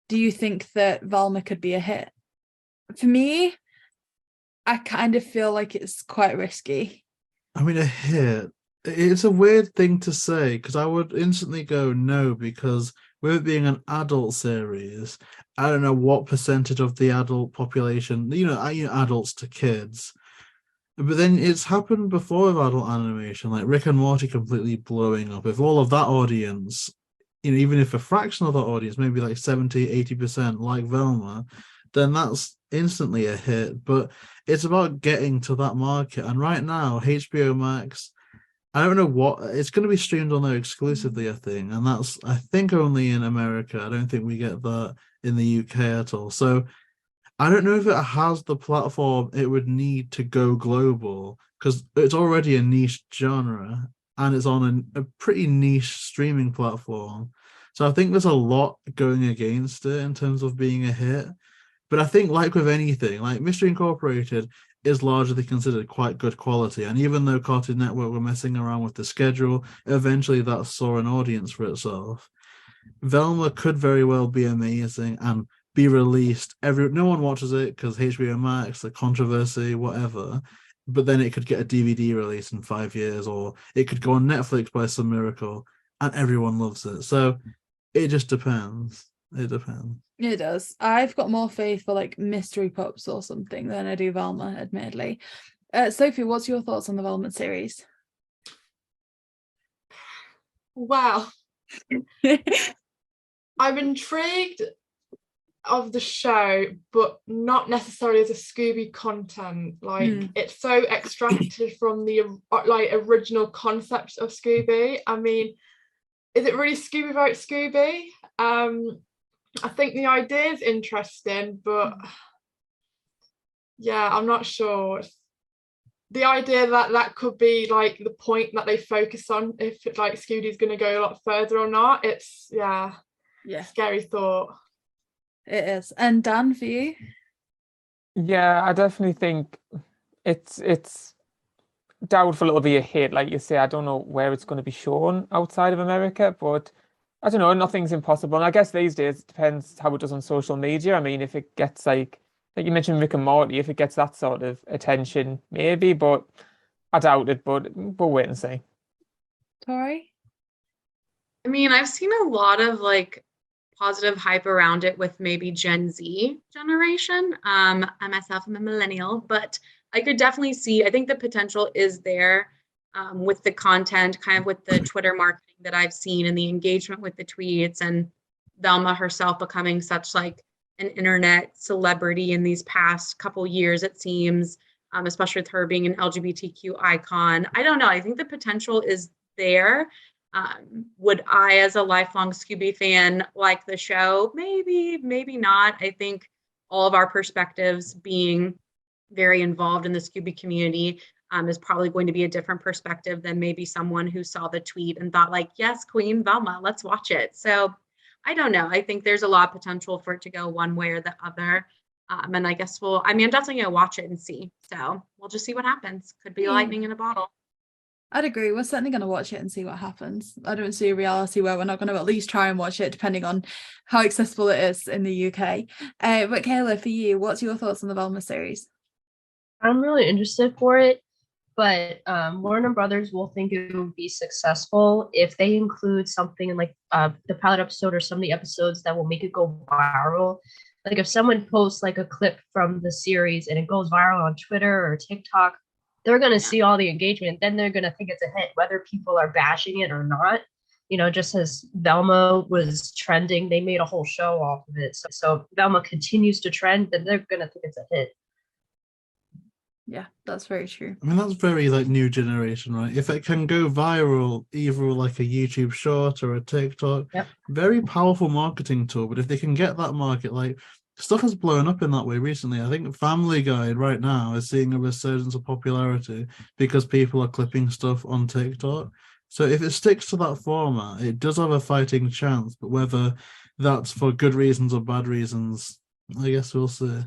do you think that Velma could be a hit? For me, I kind of feel like it's quite risky. I mean, a hit. It's a weird thing to say because I would instantly go no because with it being an adult series, I don't know what percentage of the adult population, adults to kids. But then it's happened before with adult animation, like Rick and Morty completely blowing up. If all of that audience, even if a fraction of that audience, maybe like 70, 80% like Velma, then that's instantly a hit. But it's about getting to that market. And right now, HBO Max, I don't know what it's going to be streamed on there exclusively, I think. And that's, I think, only in America. I don't think we get that in the UK at all. So I don't know if it has the platform it would need to go global because it's already a niche genre and it's on a pretty niche streaming platform. So I think there's a lot going against it in terms of being a hit. But I think, like with anything, like Mystery Incorporated is largely considered quite good quality. And even though Cartoon Network were messing around with the schedule, eventually that saw an audience for itself. Velma could very well be amazing and be released. No one watches it because HBO Max, the controversy, whatever. But then it could get a DVD release in 5 years, or it could go on Netflix by some miracle, and everyone loves it. So it just depends. It depends. It does. I've got more faith for like mystery pups or something than I do Velma, admittedly. Sophie, what's your thoughts on the Velma series? Wow. I'm intrigued of the show, but not necessarily as a Scooby content. Like it's so extracted from the original concept of Scooby. I mean, is it really Scooby about Scooby? I think the idea is interesting, but yeah, I'm not sure. The idea that could be like the point that they focus on, if like Scooby's going to go a lot further or not. It's scary thought. It is. And Dan, for you? Yeah, I definitely think it's doubtful it'll be a hit. Like you say, I don't know where it's going to be shown outside of America, but I don't know, nothing's impossible. And I guess these days it depends how it does on social media. I mean, if it gets like you mentioned Rick and Morty, if it gets that sort of attention, maybe, but I doubt it, but we'll wait and see. Tori? I mean, I've seen a lot of like positive hype around it with maybe Gen Z generation. I myself am a millennial, but I could definitely see, I think the potential is there with the content, kind of with the Twitter marketing that I've seen and the engagement with the tweets and Velma herself becoming such like an internet celebrity in these past couple years, it seems, especially with her being an LGBTQ icon. I don't know. I think the potential is there. Would I, as a lifelong Scooby fan, like the show? Maybe, maybe not. I think all of our perspectives being very involved in the Scooby community is probably going to be a different perspective than maybe someone who saw the tweet and thought like, yes, Queen Velma, let's watch it. So I don't know. I think there's a lot of potential for it to go one way or the other. And I guess I'm definitely going to watch it and see. So we'll just see what happens. Could be lightning in a bottle. I'd agree. We're certainly going to watch it and see what happens. I don't see a reality where we're not going to at least try and watch it, depending on how accessible it is in the UK. But Kaila, for you, what's your thoughts on the Velma series? I'm really interested for it, but Warner Brothers will think it will be successful if they include something in like the pilot episode or some of the episodes that will make it go viral. Like if someone posts like a clip from the series and it goes viral on Twitter or TikTok, they're going to see all the engagement. Then they're going to think it's a hit, whether people are bashing it or not. You know, just as Velma was trending, they made a whole show off of it. So if Velma continues to trend, then they're going to think it's a hit. Yeah, that's very true. I mean, that's very like new generation, right? If it can go viral, either like a YouTube short or a TikTok, very powerful marketing tool. But if they can get that market, like stuff has blown up in that way recently. I think Family Guy right now is seeing a resurgence of popularity because people are clipping stuff on TikTok. So if it sticks to that format, it does have a fighting chance. But whether that's for good reasons or bad reasons, I guess we'll see.